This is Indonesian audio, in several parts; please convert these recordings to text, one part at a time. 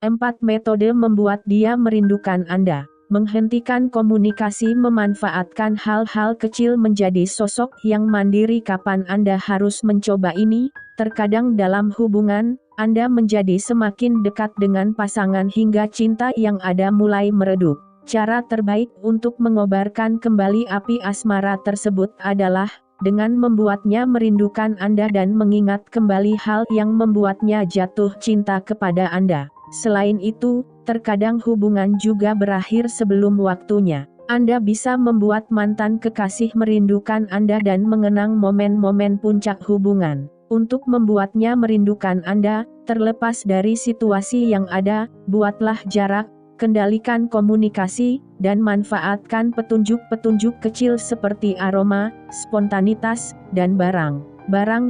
4 metode membuat dia merindukan Anda. Menghentikan komunikasi, memanfaatkan hal-hal kecil menjadi sosok yang mandiri. Kapan Anda harus mencoba ini? Terkadang dalam hubungan, Anda menjadi semakin dekat dengan pasangan hingga cinta yang ada mulai meredup. Cara terbaik untuk mengobarkan kembali api asmara tersebut adalah dengan membuatnya merindukan Anda dan mengingat kembali hal yang membuatnya jatuh cinta kepada Anda. Selain itu, terkadang hubungan juga berakhir sebelum waktunya. Anda bisa membuat mantan kekasih merindukan Anda dan mengenang momen-momen puncak hubungan. Untuk membuatnya merindukan Anda, terlepas dari situasi yang ada, buatlah jarak, kendalikan komunikasi, dan manfaatkan petunjuk-petunjuk kecil seperti aroma, spontanitas, dan barang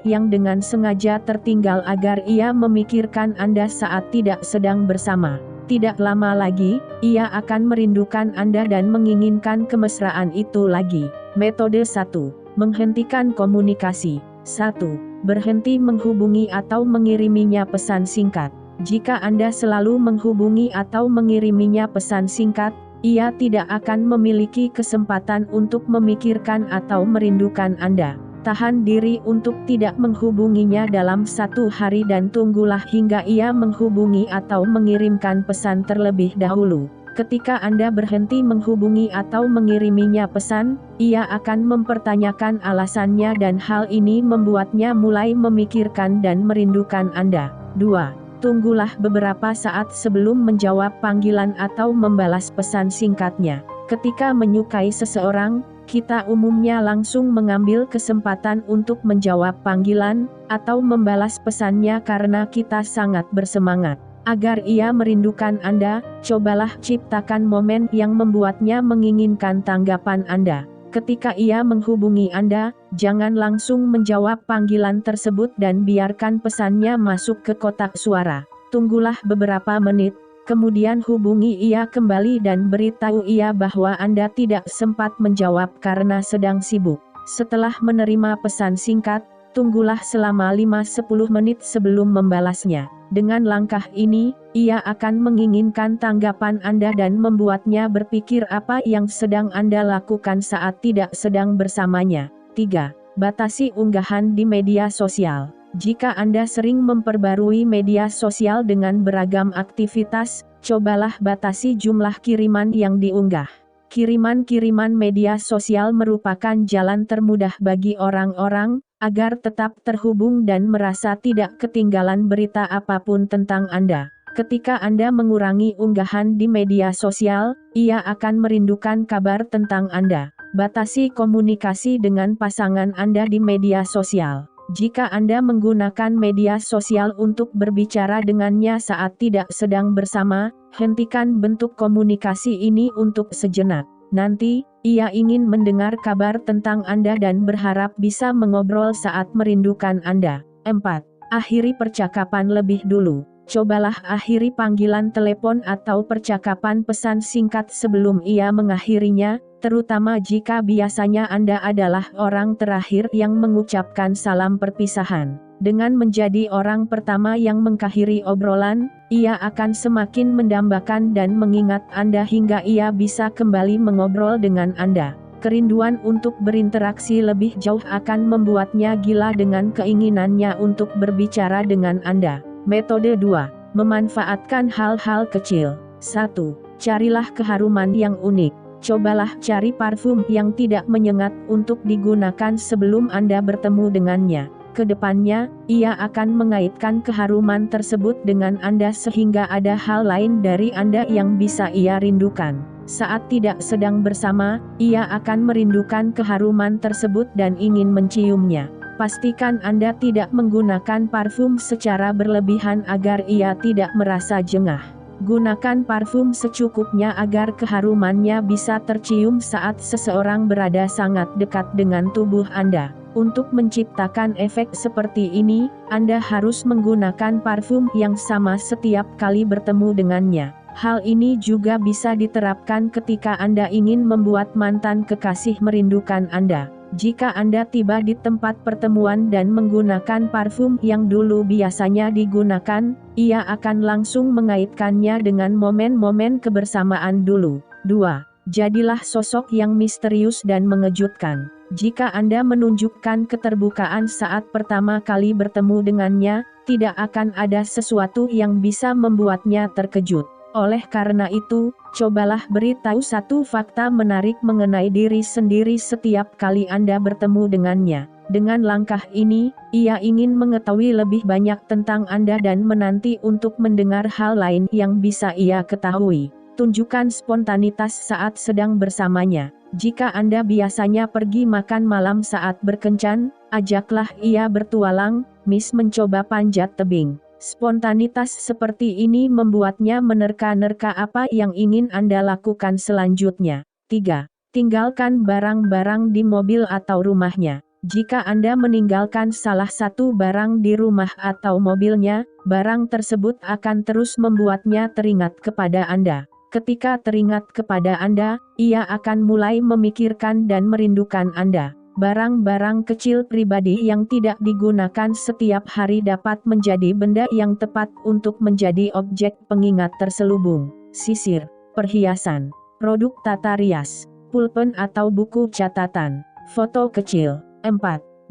yang dengan sengaja tertinggal agar ia memikirkan Anda saat tidak sedang bersama. Tidak lama lagi, ia akan merindukan Anda dan menginginkan kemesraan itu lagi. Metode 1. Menghentikan komunikasi. 1. Berhenti menghubungi atau mengiriminya pesan singkat. Jika Anda selalu menghubungi atau mengiriminya pesan singkat, ia tidak akan memiliki kesempatan untuk memikirkan atau merindukan Anda. Tahan diri untuk tidak menghubunginya dalam 1 hari dan tunggulah hingga ia menghubungi atau mengirimkan pesan terlebih dahulu. Ketika Anda berhenti menghubungi atau mengiriminya pesan, ia akan mempertanyakan alasannya dan hal ini membuatnya mulai memikirkan dan merindukan Anda. 2. Tunggulah beberapa saat sebelum menjawab panggilan atau membalas pesan singkatnya. Ketika menyukai seseorang, kita umumnya langsung mengambil kesempatan untuk menjawab panggilan atau membalas pesannya karena kita sangat bersemangat. Agar ia merindukan Anda, cobalah ciptakan momen yang membuatnya menginginkan tanggapan Anda. Ketika ia menghubungi Anda, jangan langsung menjawab panggilan tersebut dan biarkan pesannya masuk ke kotak suara. Tunggulah beberapa menit, kemudian hubungi ia kembali dan beritahu ia bahwa Anda tidak sempat menjawab karena sedang sibuk. Setelah menerima pesan singkat, tunggulah selama 5-10 menit sebelum membalasnya. Dengan langkah ini, ia akan menginginkan tanggapan Anda dan membuatnya berpikir apa yang sedang Anda lakukan saat tidak sedang bersamanya. 3. Batasi unggahan di media sosial. Jika Anda sering memperbarui media sosial dengan beragam aktivitas, cobalah batasi jumlah kiriman yang diunggah. Kiriman-kiriman media sosial merupakan jalan termudah bagi orang-orang agar tetap terhubung dan merasa tidak ketinggalan berita apapun tentang Anda. Ketika Anda mengurangi unggahan di media sosial, ia akan merindukan kabar tentang Anda. Batasi komunikasi dengan pasangan Anda di media sosial. Jika Anda menggunakan media sosial untuk berbicara dengannya saat tidak sedang bersama, hentikan bentuk komunikasi ini untuk sejenak. Nanti, ia ingin mendengar kabar tentang Anda dan berharap bisa mengobrol saat merindukan Anda. 4. Akhiri percakapan lebih dulu. Cobalah akhiri panggilan telepon atau percakapan pesan singkat sebelum ia mengakhirinya, terutama jika biasanya Anda adalah orang terakhir yang mengucapkan salam perpisahan. Dengan menjadi orang pertama yang mengakhiri obrolan, ia akan semakin mendambakan dan mengingat Anda hingga ia bisa kembali mengobrol dengan Anda. Kerinduan untuk berinteraksi lebih jauh akan membuatnya gila dengan keinginannya untuk berbicara dengan Anda. Metode 2. Memanfaatkan hal-hal kecil. 1. Carilah keharuman yang unik. Cobalah cari parfum yang tidak menyengat untuk digunakan sebelum Anda bertemu dengannya. Kedepannya, ia akan mengaitkan keharuman tersebut dengan Anda sehingga ada hal lain dari Anda yang bisa ia rindukan. Saat tidak sedang bersama, ia akan merindukan keharuman tersebut dan ingin menciumnya. Pastikan Anda tidak menggunakan parfum secara berlebihan agar ia tidak merasa jengah. Gunakan parfum secukupnya agar keharumannya bisa tercium saat seseorang berada sangat dekat dengan tubuh Anda. Untuk menciptakan efek seperti ini, Anda harus menggunakan parfum yang sama setiap kali bertemu dengannya. Hal ini juga bisa diterapkan ketika Anda ingin membuat mantan kekasih merindukan Anda. Jika Anda tiba di tempat pertemuan dan menggunakan parfum yang dulu biasanya digunakan, ia akan langsung mengaitkannya dengan momen-momen kebersamaan dulu. 2. Jadilah sosok yang misterius dan mengejutkan. Jika Anda menunjukkan keterbukaan saat pertama kali bertemu dengannya, tidak akan ada sesuatu yang bisa membuatnya terkejut. Oleh karena itu, cobalah beritahu satu fakta menarik mengenai diri sendiri setiap kali Anda bertemu dengannya. Dengan langkah ini, ia ingin mengetahui lebih banyak tentang Anda dan menanti untuk mendengar hal lain yang bisa ia ketahui. Tunjukkan spontanitas saat sedang bersamanya. Jika Anda biasanya pergi makan malam saat berkencan, ajaklah ia bertualang, mencoba panjat tebing. Spontanitas seperti ini membuatnya menerka-nerka apa yang ingin Anda lakukan selanjutnya. 3. Tinggalkan barang-barang di mobil atau rumahnya. Jika Anda meninggalkan salah satu barang di rumah atau mobilnya, barang tersebut akan terus membuatnya teringat kepada Anda. Ketika teringat kepada Anda, ia akan mulai memikirkan dan merindukan Anda. Barang-barang kecil pribadi yang tidak digunakan setiap hari dapat menjadi benda yang tepat untuk menjadi objek pengingat terselubung. Sisir, perhiasan, produk tata rias, pulpen atau buku catatan, foto kecil. 4.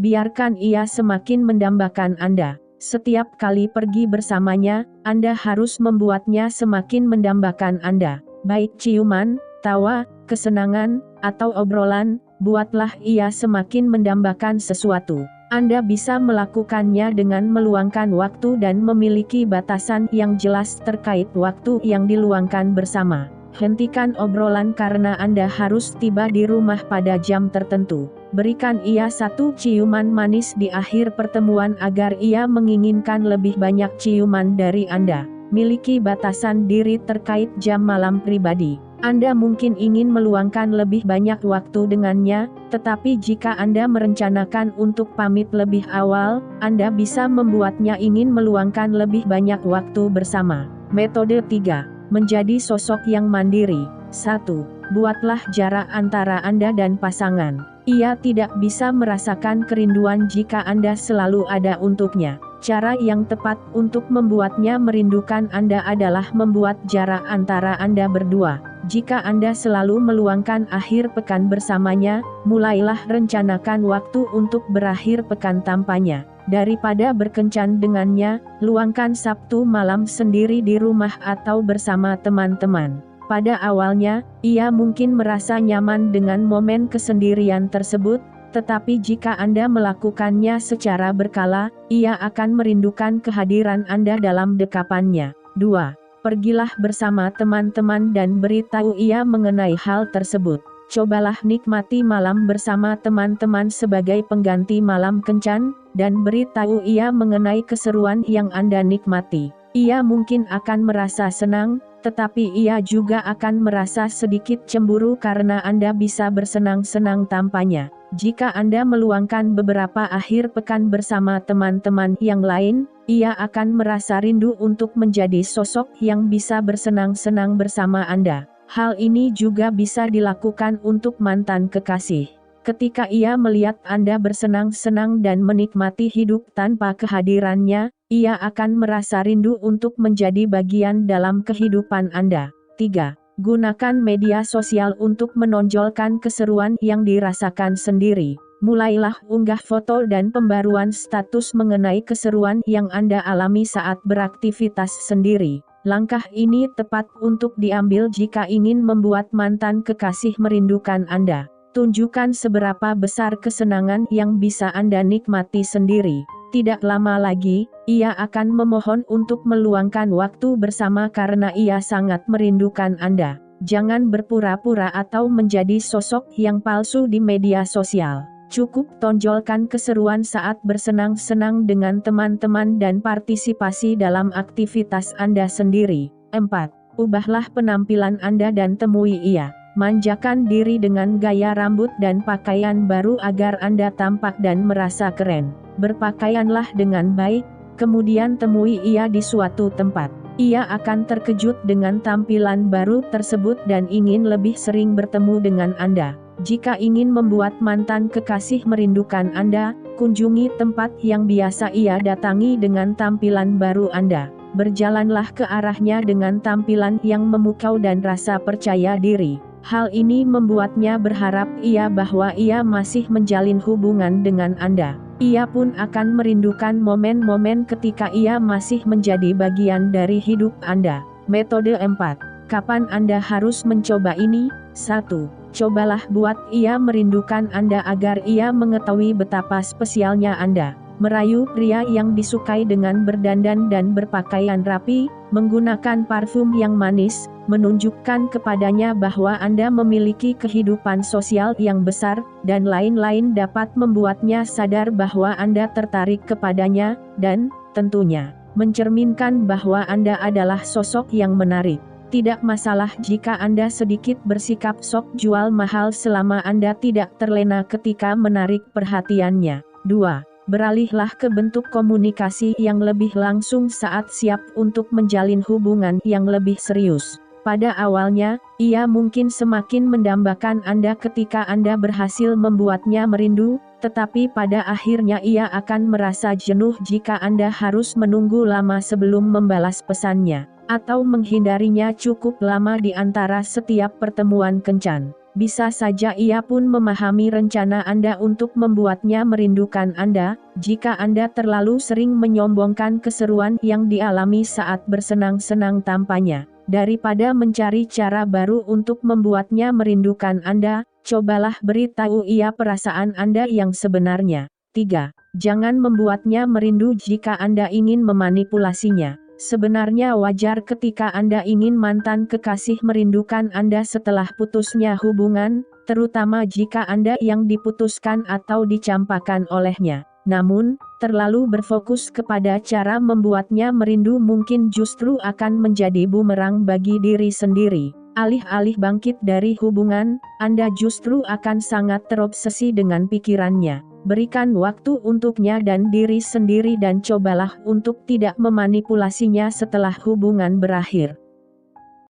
Biarkan ia semakin mendambakan Anda. Setiap kali pergi bersamanya, Anda harus membuatnya semakin mendambakan Anda. Baik ciuman, tawa, kesenangan, atau obrolan, buatlah ia semakin mendambakan sesuatu. Anda bisa melakukannya dengan meluangkan waktu dan memiliki batasan yang jelas terkait waktu yang diluangkan bersama. Hentikan obrolan karena Anda harus tiba di rumah pada jam tertentu. Berikan ia satu ciuman manis di akhir pertemuan agar ia menginginkan lebih banyak ciuman dari Anda. Miliki batasan diri terkait jam malam pribadi. Anda mungkin ingin meluangkan lebih banyak waktu dengannya, tetapi jika Anda merencanakan untuk pamit lebih awal, Anda bisa membuatnya ingin meluangkan lebih banyak waktu bersama. Metode 3. Menjadi sosok yang mandiri. 1. Buatlah jarak antara Anda dan pasangan. Ia tidak bisa merasakan kerinduan jika Anda selalu ada untuknya. Cara yang tepat untuk membuatnya merindukan Anda adalah membuat jarak antara Anda berdua. Jika Anda selalu meluangkan akhir pekan bersamanya, mulailah rencanakan waktu untuk berakhir pekan tanpanya. Daripada berkencan dengannya, luangkan Sabtu malam sendiri di rumah atau bersama teman-teman. Pada awalnya, ia mungkin merasa nyaman dengan momen kesendirian tersebut, tetapi jika Anda melakukannya secara berkala, ia akan merindukan kehadiran Anda dalam dekapannya. 2. Pergilah bersama teman-teman dan beritahu ia mengenai hal tersebut. Cobalah nikmati malam bersama teman-teman sebagai pengganti malam kencan, dan beritahu ia mengenai keseruan yang Anda nikmati. Ia mungkin akan merasa senang, tetapi ia juga akan merasa sedikit cemburu karena Anda bisa bersenang-senang tanpanya. Jika Anda meluangkan beberapa akhir pekan bersama teman-teman yang lain, ia akan merasa rindu untuk menjadi sosok yang bisa bersenang-senang bersama Anda. Hal ini juga bisa dilakukan untuk mantan kekasih. Ketika ia melihat Anda bersenang-senang dan menikmati hidup tanpa kehadirannya, ia akan merasa rindu untuk menjadi bagian dalam kehidupan Anda. 3. Gunakan media sosial untuk menonjolkan keseruan yang dirasakan sendiri. Mulailah unggah foto dan pembaruan status mengenai keseruan yang Anda alami saat beraktivitas sendiri. Langkah ini tepat untuk diambil jika ingin membuat mantan kekasih merindukan Anda. Tunjukkan seberapa besar kesenangan yang bisa Anda nikmati sendiri. Tidak lama lagi, ia akan memohon untuk meluangkan waktu bersama karena ia sangat merindukan Anda. Jangan berpura-pura atau menjadi sosok yang palsu di media sosial. Cukup tonjolkan keseruan saat bersenang-senang dengan teman-teman dan partisipasi dalam aktivitas Anda sendiri. 4. Ubahlah penampilan Anda dan temui ia. Manjakan diri dengan gaya rambut dan pakaian baru agar Anda tampak dan merasa keren. Berpakaianlah dengan baik, kemudian temui ia di suatu tempat. Ia akan terkejut dengan tampilan baru tersebut dan ingin lebih sering bertemu dengan Anda. Jika ingin membuat mantan kekasih merindukan Anda, kunjungi tempat yang biasa ia datangi dengan tampilan baru Anda. Berjalanlah ke arahnya dengan tampilan yang memukau dan rasa percaya diri. Hal ini membuatnya berharap bahwa ia masih menjalin hubungan dengan Anda. Ia pun akan merindukan momen-momen ketika ia masih menjadi bagian dari hidup Anda. Metode 4. Kapan Anda harus mencoba ini? 1. Cobalah buat ia merindukan Anda agar ia mengetahui betapa spesialnya Anda. Merayu pria yang disukai dengan berdandan dan berpakaian rapi, menggunakan parfum yang manis, menunjukkan kepadanya bahwa Anda memiliki kehidupan sosial yang besar, dan lain-lain dapat membuatnya sadar bahwa Anda tertarik kepadanya, dan, tentunya, mencerminkan bahwa Anda adalah sosok yang menarik. Tidak masalah jika Anda sedikit bersikap sok jual mahal selama Anda tidak terlena ketika menarik perhatiannya. 2. Beralihlah ke bentuk komunikasi yang lebih langsung saat siap untuk menjalin hubungan yang lebih serius. Pada awalnya, ia mungkin semakin mendambakan Anda ketika Anda berhasil membuatnya merindu, tetapi pada akhirnya ia akan merasa jenuh jika Anda harus menunggu lama sebelum membalas pesannya, atau menghindarinya cukup lama di antara setiap pertemuan kencan. Bisa saja ia pun memahami rencana Anda untuk membuatnya merindukan Anda, jika Anda terlalu sering menyombongkan keseruan yang dialami saat bersenang-senang tanpanya. Daripada mencari cara baru untuk membuatnya merindukan Anda, cobalah beritahu ia perasaan Anda yang sebenarnya. 3. Jangan membuatnya merindu jika Anda ingin memanipulasinya. Sebenarnya wajar ketika Anda ingin mantan kekasih merindukan Anda setelah putusnya hubungan, terutama jika Anda yang diputuskan atau dicampakkan olehnya. Namun, terlalu berfokus kepada cara membuatnya merindu mungkin justru akan menjadi bumerang bagi diri sendiri. Alih-alih bangkit dari hubungan, Anda justru akan sangat terobsesi dengan pikirannya. Berikan waktu untuknya dan diri sendiri dan cobalah untuk tidak memanipulasinya setelah hubungan berakhir.